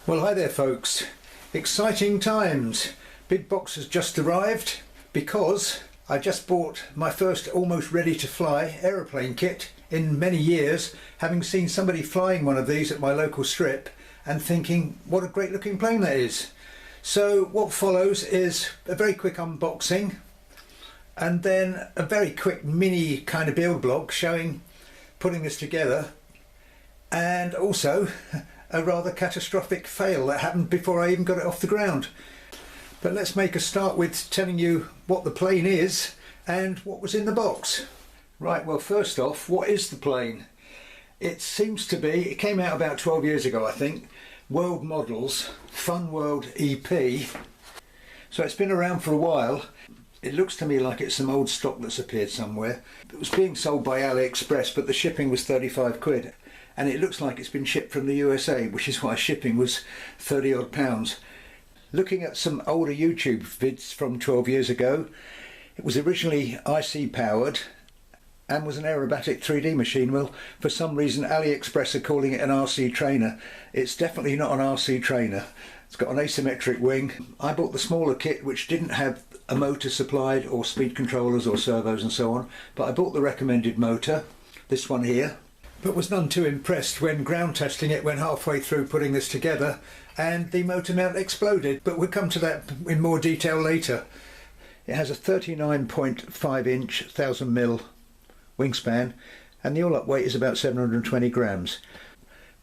Well, hi there folks. Exciting times. Big box has just arrived because I just bought my first almost ready to fly aeroplane kit in many years, having seen somebody flying one of these at my local strip and thinking what a great looking plane that is. So what follows is a very quick unboxing and then a very quick mini kind of build blog showing putting this together, and also a rather catastrophic fail that happened before I even got it off the ground. But let's make a start with telling you what the plane is and what was in the box. Right, well, first off, what is the plane? It seems to be, it came out about 12 years ago I think, World Models Fun World EP. So it's been around for a while. It looks to me like it's some old stock that's appeared somewhere. It was being sold by AliExpress, but the shipping was 35 quid. And it looks like it's been shipped from the USA, which is why shipping was 30 odd pounds. Looking at some older YouTube vids from 12 years ago, it was originally IC powered and was an aerobatic 3D machine. Well, for some reason AliExpress are calling it an RC trainer. It's definitely not an RC trainer. It's got an asymmetric wing. I bought the smaller kit which didn't have a motor supplied or speed controllers or servos and so on, but I bought the recommended motor, this one here, but was none too impressed when ground testing it went halfway through putting this together and the motor mount exploded, but we'll come to that in more detail later. It has a 39.5 inch 1000mm wingspan and the all-up weight is about 720 grams.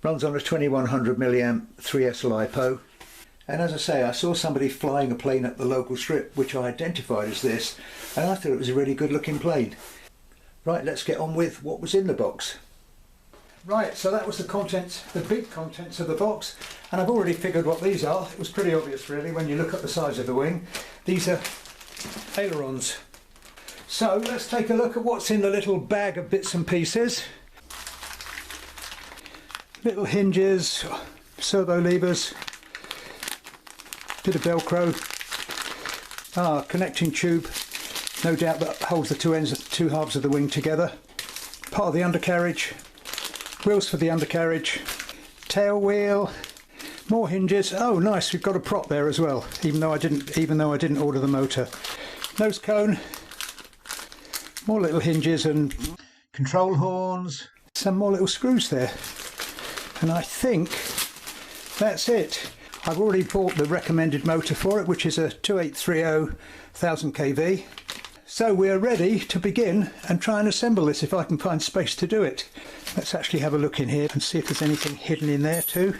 Runs on a 2100 milliamp 3S LiPo, and as I say, I saw somebody flying a plane at the local strip which I identified as this, and I thought it was a really good looking plane. Right, let's get on with what was in the box. Right, so that was the contents, the big contents of the box, and I've already figured what these are. It was pretty obvious really when you look at the size of the wing. These are ailerons. So let's take a look at what's in the little bag of bits and pieces. Little hinges, servo levers, bit of velcro, connecting tube, no doubt that holds the two halves of the wing together, part of the undercarriage, wheels for the undercarriage, tail wheel, more hinges. Oh nice, we've got a prop there as well, even though I didn't order the motor. Nose cone, more little hinges and control horns, some more little screws there, and I think that's it. I've already bought the recommended motor for it, which is a 2830 1000 kV. So we're ready to begin and try and assemble this if I can find space to do it. Let's actually have a look in here and see if there's anything hidden in there too.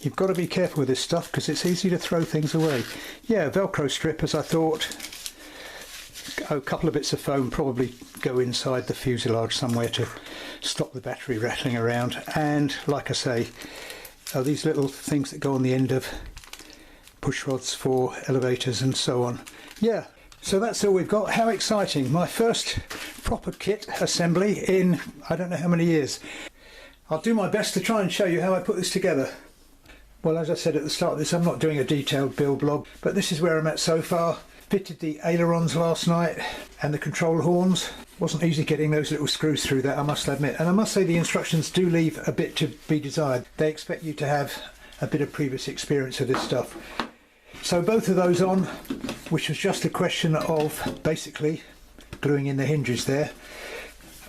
You've got to be careful with this stuff because it's easy to throw things away. Yeah, Velcro strip as I thought. A couple of bits of foam probably go inside the fuselage somewhere to stop the battery rattling around. And like I say, these little things that go on the end of push rods for elevators and so on. Yeah. So that's all we've got. How exciting. My first proper kit assembly in I don't know how many years. I'll do my best to try and show you how I put this together. Well, as I said at the start of this, I'm not doing a detailed build blog, but this is where I'm at so far. Fitted the ailerons last night and the control horns. Wasn't easy getting those little screws through that, I must admit. And I must say the instructions do leave a bit to be desired. They expect you to have a bit of previous experience of this stuff. So both of those on, which was just a question of basically gluing in the hinges there.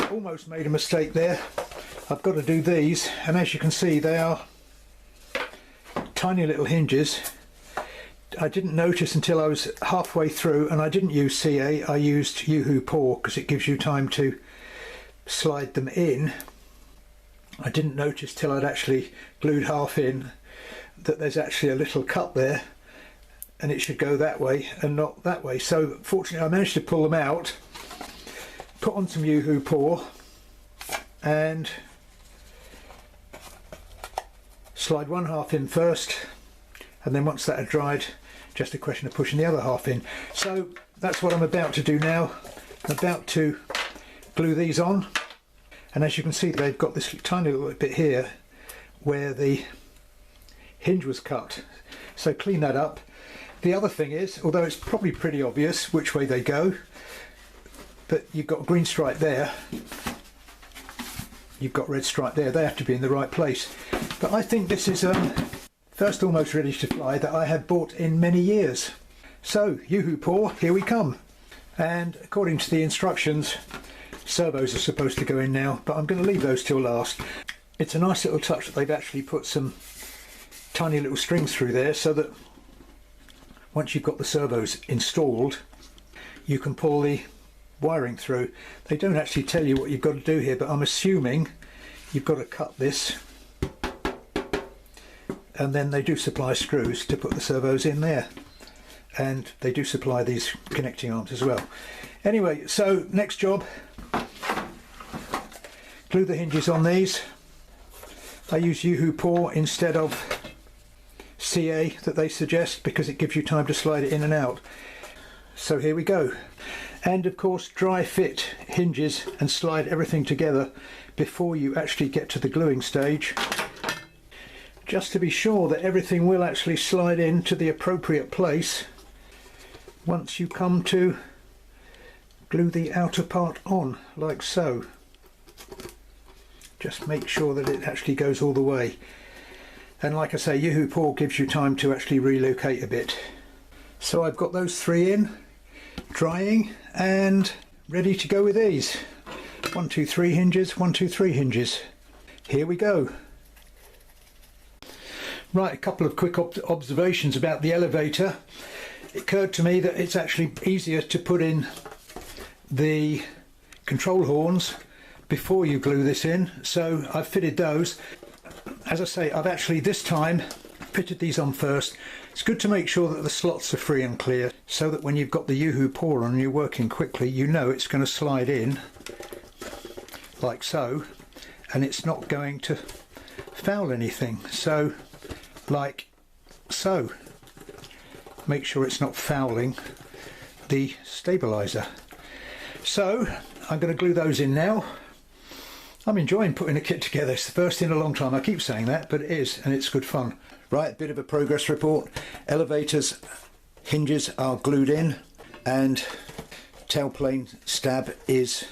Almost made a mistake there. I've got to do these, and as you can see they are tiny little hinges. I didn't notice until I was halfway through, and I didn't use CA, I used Yoo-Hoo Paw because it gives you time to slide them in. I didn't notice till I'd actually glued half in that there's actually a little cut there, and it should go that way and not that way. So fortunately I managed to pull them out, put on some Yoo-Hoo Paw and slide one half in first, and then once that had dried, just a question of pushing the other half in. So that's what I'm about to do now. I'm about to glue these on, and as you can see they've got this tiny little bit here where the hinge was cut, so clean that up. The other thing is, although it's probably pretty obvious which way they go, but you've got a green stripe there, you've got red stripe there, they have to be in the right place. But I think this is First almost ready to fly that I have bought in many years. So, yoo-hoo paw, here we come. And according to the instructions, servos are supposed to go in now, but I'm going to leave those till last. It's a nice little touch that they've actually put some tiny little strings through there so that once you've got the servos installed, you can pull the wiring through. They don't actually tell you what you've got to do here, but I'm assuming you've got to cut this, and then they do supply screws to put the servos in there, and they do supply these connecting arms as well. Anyway, so next job, glue the hinges on these. I use yoo-hoo paw instead of CA that they suggest because it gives you time to slide it in and out. So here we go. And of course dry fit hinges and slide everything together before you actually get to the gluing stage, just to be sure that everything will actually slide into the appropriate place once you come to glue the outer part on, like so. Just make sure that it actually goes all the way. And like I say, yoo-hoo paw gives you time to actually relocate a bit. So I've got those three in, drying and ready to go with these. 1, 2, 3 hinges, 1, 2, 3 hinges. Here we go. Right, a couple of quick observations about the elevator. It occurred to me that it's actually easier to put in the control horns before you glue this in, so I've fitted those. As I say, I've actually this time fitted these on first. It's good to make sure that the slots are free and clear so that when you've got the yoo-hoo paw on and you're working quickly, you know it's going to slide in like so, and it's not going to foul anything. So like so. Make sure it's not fouling the stabilizer. So I'm going to glue those in now. I'm enjoying putting a kit together. It's the first in a long time. I keep saying that, but it is, and it's good fun. Right, bit of a progress report. Elevators hinges are glued in, and tailplane stab is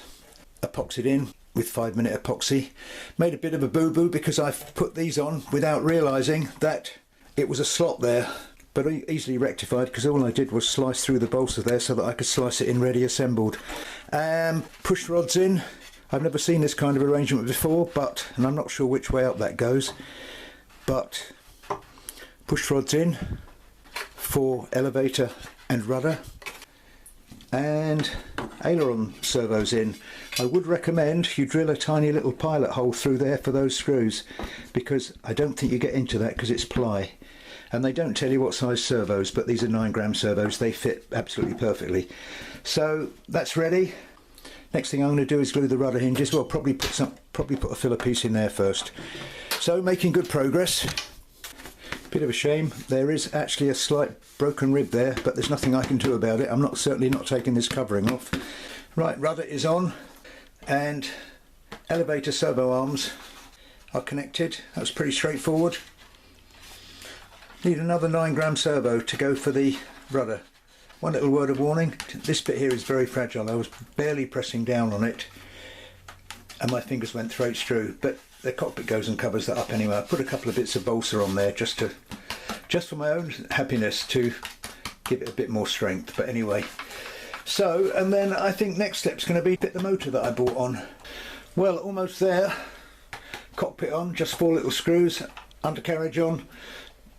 epoxied in with 5-minute epoxy. Made a bit of a boo-boo because I've put these on without realising that it was a slot there, but easily rectified because all I did was slice through the bolster there so that I could slice it in ready assembled. Push rods in. I've never seen this kind of arrangement before, and I'm not sure which way up that goes, but push rods in for elevator and rudder, and aileron servos in. I would recommend you drill a tiny little pilot hole through there for those screws, because I don't think you get into that because it's ply. And they don't tell you what size servos, but these are 9-gram servos. They fit absolutely perfectly. So that's ready. Next thing I'm going to do is glue the rudder hinges. Well, probably put a filler piece in there first. So making good progress. Bit of a shame. There is actually a slight broken rib there, but there's nothing I can do about it. I'm certainly not taking this covering off. Right, rudder is on, and elevator servo arms are connected. That's pretty straightforward. Need another 9-gram servo to go for the rudder. One little word of warning, this bit here is very fragile. I was barely pressing down on it and my fingers went straight through, but the cockpit goes and covers that up anyway. I put a couple of bits of balsa on there just for my own happiness, to give it a bit more strength. But anyway, so, and then I think next step's going to be fit the motor that I bought on. Well, almost there. Cockpit on, just 4 little screws, undercarriage on.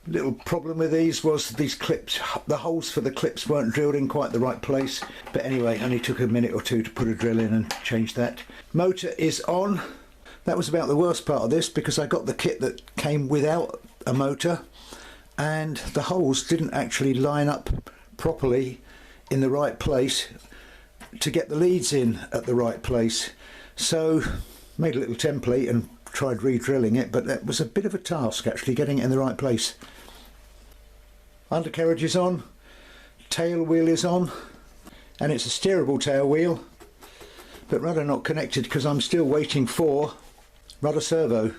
Little problem with these was these clips, the holes for the clips weren't drilled in quite the right place, but anyway, only took a minute or two to put a drill in and change that. Motor is on. That was about the worst part of this, because I got the kit that came without a motor and the holes didn't actually line up properly in the right place to get the leads in at the right place. So made a little template and tried re-drilling it, but that was a bit of a task actually getting it in the right place. Undercarriage is on, tail wheel is on, and it's a steerable tail wheel, but rudder not connected because I'm still waiting for rudder servo.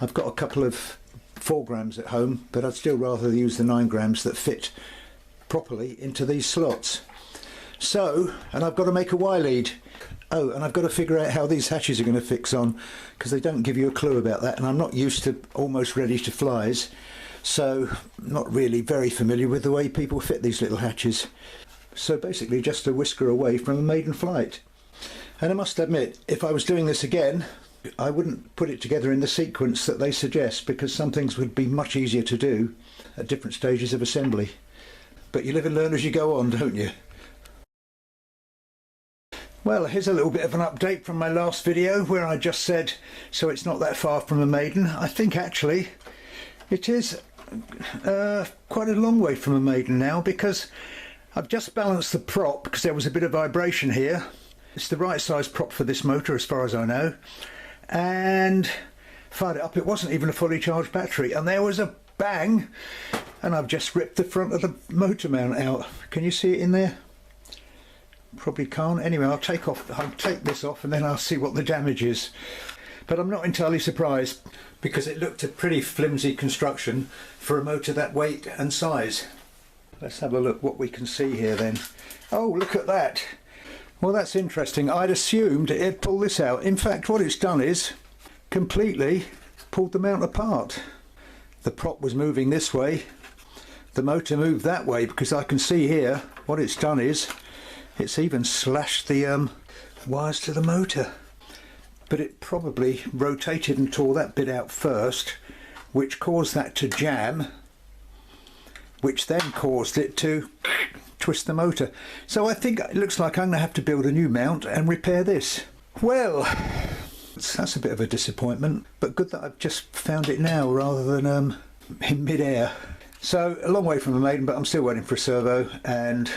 I've got a couple of 4-grams at home, but I'd still rather use the 9-grams that fit properly into these slots. So, and I've got to make a Y lead. Oh, and I've got to figure out how these hatches are going to fix on, because they don't give you a clue about that, and I'm not used to almost ready to flies. so not really very familiar with the way people fit these little hatches. So basically just a whisker away from a maiden flight. And I must admit, if I was doing this again, I wouldn't put it together in the sequence that they suggest, because some things would be much easier to do at different stages of assembly. But you live and learn as you go on, don't you? Well, here's a little bit of an update from my last video where I just said, so it's not that far from a maiden. I think actually it is quite a long way from a maiden now, because I've just balanced the prop because there was a bit of vibration here. It's the right size prop for this motor as far as I know. And fired it up, it wasn't even a fully charged battery, and there was a bang, and I've just ripped the front of the motor mount out. Can you see it in there? Probably can't. Anyway, I'll take this off and then I'll see what the damage is. But I'm not entirely surprised, because it looked a pretty flimsy construction for a motor that weight and size. Let's have a look what we can see here then. Oh, look at that. Well, that's interesting. I'd assumed it'd pull this out. In fact, what it's done is completely pulled the mount apart. The prop was moving this way, the motor moved that way, because I can see here what it's done is it's even slashed the wires to the motor. But it probably rotated and tore that bit out first, which caused that to jam, which then caused it to twist the motor. So I think it looks like I'm going to have to build a new mount and repair this. Well, that's a bit of a disappointment, but good that I've just found it now rather than in mid-air. So a long way from a maiden, but I'm still waiting for a servo, and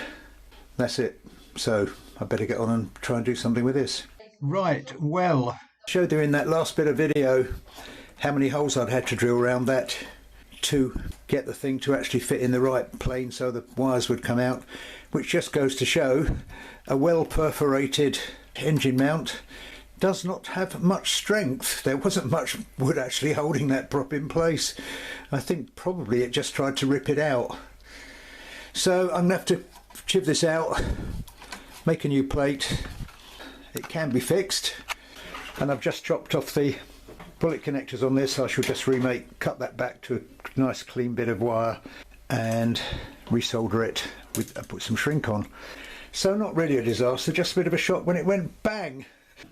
that's it. So I better get on and try and do something with this. Right, well, I showed you in that last bit of video how many holes I'd had to drill around that to get the thing to actually fit in the right plane so the wires would come out, which just goes to show a well perforated engine mount does not have much strength. There wasn't much wood actually holding that prop in place. I think probably it just tried to rip it out. So I'm going to have to chiv this out, make a new plate. It can be fixed, and I've just chopped off the bullet connectors on this. I shall just cut that back to a nice clean bit of wire and resolder it with put some shrink on. So not really a disaster, just a bit of a shock when it went bang,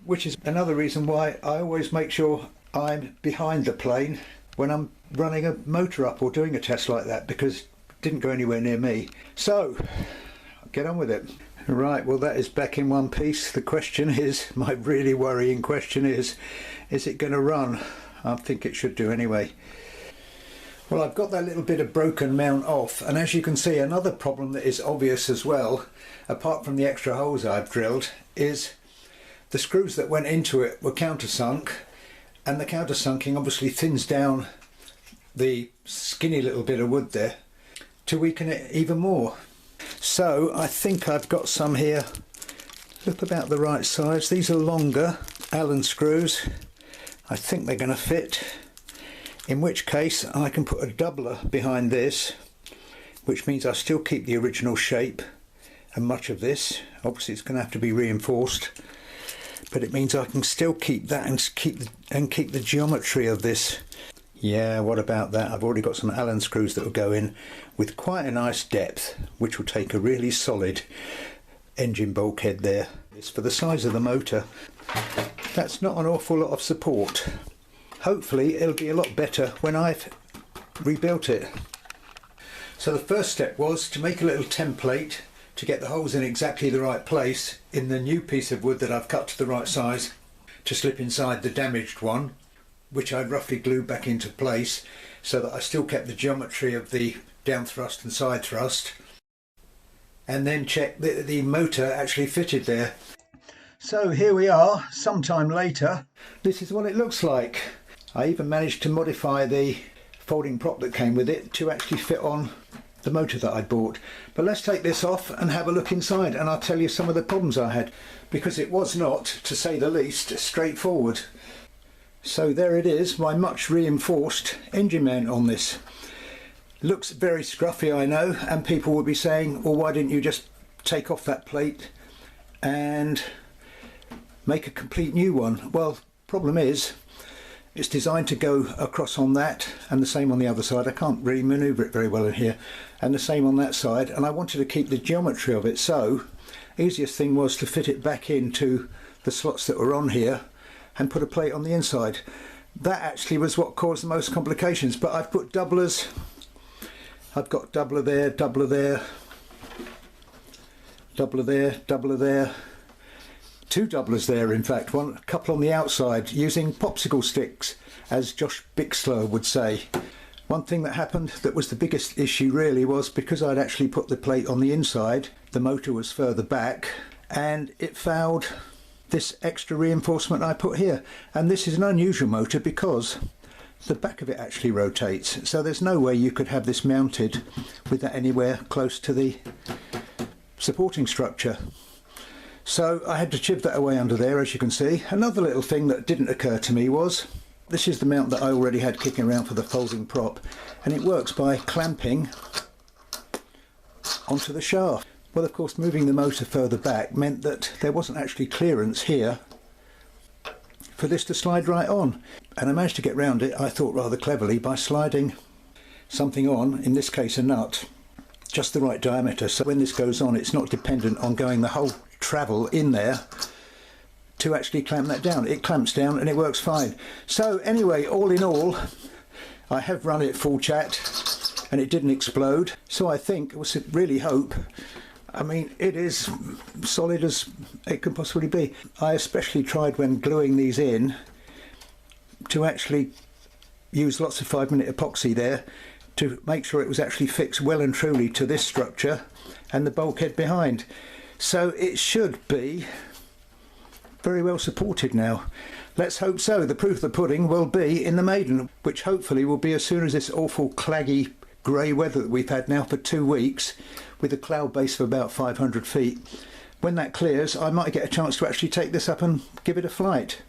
which is another reason why I always make sure I'm behind the plane when I'm running a motor up or doing a test like that, because it didn't go anywhere near me. So get on with it. Right, well, that is back in one piece. The question is, my really worrying question is it going to run? I think it should do anyway. Well, I've got that little bit of broken mount off, and as you can see, another problem that is obvious as well, apart from the extra holes I've drilled, is the screws that went into it were countersunk, and the countersunking obviously thins down the skinny little bit of wood there to weaken it even more. So I think I've got some here, look about the right size. These are longer Allen screws. I think they're going to fit, in which case I can put a doubler behind this, which means I still keep the original shape and much of this. Obviously it's going to have to be reinforced, but it means I can still keep that and keep the geometry of this. Yeah, what about that? I've already got some Allen screws that will go in with quite a nice depth, which will take a really solid engine bulkhead there. It's for the size of the motor. That's not an awful lot of support. Hopefully it'll be a lot better when I've rebuilt it. So the first step was to make a little template to get the holes in exactly the right place in the new piece of wood that I've cut to the right size to slip inside the damaged one, which I'd roughly glued back into place so that I still kept the geometry of the down thrust and side thrust, and then check that the motor actually fitted there. So here we are, sometime later. This is what it looks like. I even managed to modify the folding prop that came with it to actually fit on the motor that I bought. But let's take this off and have a look inside, and I'll tell you some of the problems I had, because it was not, to say the least, straightforward. So there it is, my much reinforced engine mount on this. Looks very scruffy, I know, and people will be saying, well, why didn't you just take off that plate and make a complete new one? Well, problem is, It's designed to go across on that, and the same on the other side. I can't really manoeuvre it very well in here, and the same on that side, and I wanted to keep the geometry of it, so easiest thing was to fit it back into the slots that were on here and put a plate on the inside. That actually was what caused the most complications, but I've put doublers. I've got doubler there, doubler there, doubler there, doubler there, two doublers there in fact, a couple on the outside using popsicle sticks, as Josh Bixler would say. One thing that happened that was the biggest issue really was because I'd actually put the plate on the inside, the motor was further back and it fouled this extra reinforcement I put here. And this is an unusual motor because the back of it actually rotates, so there's no way you could have this mounted with that anywhere close to the supporting structure. So I had to chip that away under there, as you can see. Another little thing that didn't occur to me was, this is the mount that I already had kicking around for the folding prop, and it works by clamping onto the shaft. Well, of course, moving the motor further back meant that there wasn't actually clearance here for this to slide right on, and I managed to get round it, I thought rather cleverly, by sliding something on, in this case a nut, just the right diameter, so when this goes on it's not dependent on going the whole travel in there to actually clamp that down. It clamps down and it works fine. So anyway, all in all, I have run it full chat and it didn't explode, so I think, really hope, I mean, it is solid as it can possibly be. I especially tried when gluing these in to actually use lots of 5-minute epoxy there to make sure it was actually fixed well and truly to this structure and the bulkhead behind. So it should be very well supported now. Let's hope so. The proof of the pudding will be in the maiden, which hopefully will be as soon as this awful claggy grey weather that we've had now for 2 weeks, with a cloud base of about 500 feet. When that clears, I might get a chance to actually take this up and give it a flight.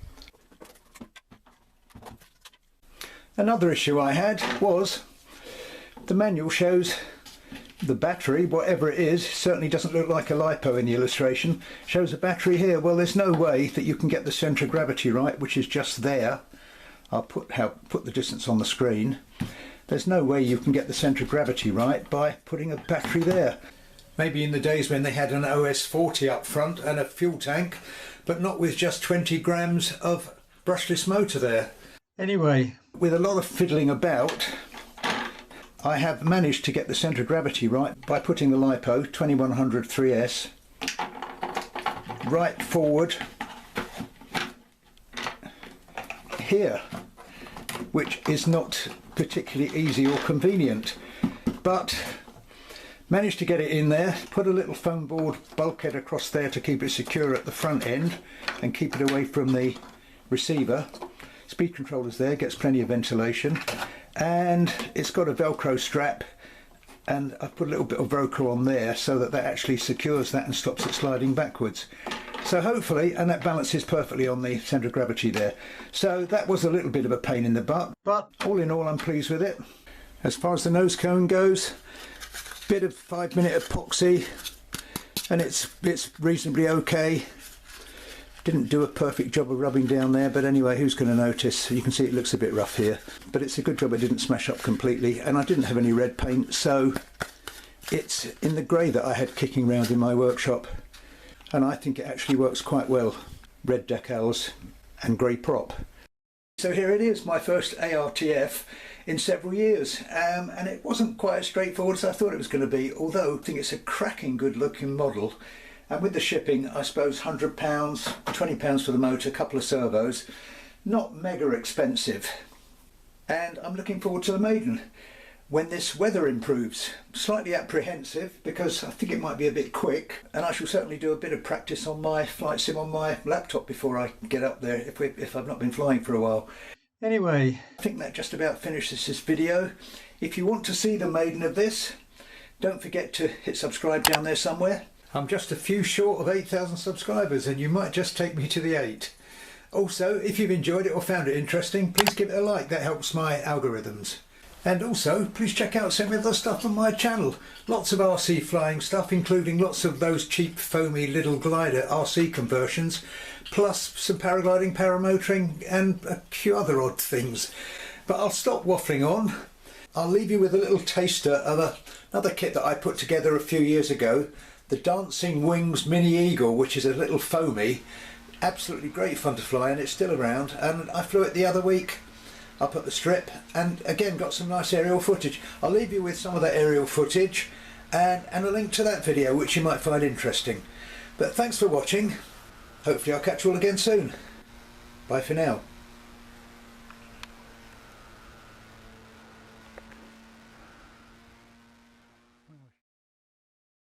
Another issue I had was the manual shows the battery, whatever it is, certainly doesn't look like a LiPo in the illustration, shows a battery here. Well, there's no way that you can get the centre of gravity right, which is just there. I'll put the distance on the screen. There's no way you can get the centre of gravity right by putting a battery there. Maybe in the days when they had an OS40 up front and a fuel tank, but not with just 20 grams of brushless motor there. Anyway, with a lot of fiddling about, I have managed to get the centre of gravity right by putting the LiPo 2100 3S right forward here, which is not particularly easy or convenient, but managed to get it in there, put a little foam board bulkhead across there to keep it secure at the front end and keep it away from the receiver. Speed controller's there, gets plenty of ventilation, and it's got a Velcro strap, and I've put a little bit of Velcro on there so that that actually secures that and stops it sliding backwards. So hopefully, and that balances perfectly on the centre of gravity there. So that was a little bit of a pain in the butt, but all in all I'm pleased with it. As far as the nose cone goes, bit of 5-minute epoxy and it's reasonably okay. Didn't do a perfect job of rubbing down there, but anyway, who's going to notice? You can see it looks a bit rough here, but it's a good job it didn't smash up completely, and I didn't have any red paint, so it's in the grey that I had kicking around in my workshop, and I think it actually works quite well. Red decals and grey prop. So here it is, my first ARTF in several years, and it wasn't quite as straightforward as I thought it was going to be, although I think it's a cracking good looking model. And with the shipping, I suppose £100, £20 for the motor, a couple of servos, not mega expensive. And I'm looking forward to the maiden when this weather improves. Slightly apprehensive because I think it might be a bit quick, and I shall certainly do a bit of practice on my flight sim on my laptop before I get up there if I've not been flying for a while. Anyway, I think that just about finishes this video. If you want to see the maiden of this, don't forget to hit subscribe down there somewhere. I'm just a few short of 8,000 subscribers and you might just take me to the 8. Also, if you've enjoyed it or found it interesting, please give it a like, that helps my algorithms. And also, please check out some of the stuff on my channel. Lots of RC flying stuff, including lots of those cheap, foamy little glider RC conversions, plus some paragliding, paramotoring, and a few other odd things. But I'll stop waffling on. I'll leave you with a little taster of another kit that I put together a few years ago, the Dancing Wings Mini Eagle, which is a little foamy. Absolutely great fun to fly, and it's still around. And I flew it the other week up at the strip, and again got some nice aerial footage. I'll leave you with some of that aerial footage and a link to that video, which you might find interesting. But thanks for watching. Hopefully I'll catch you all again soon. Bye for now.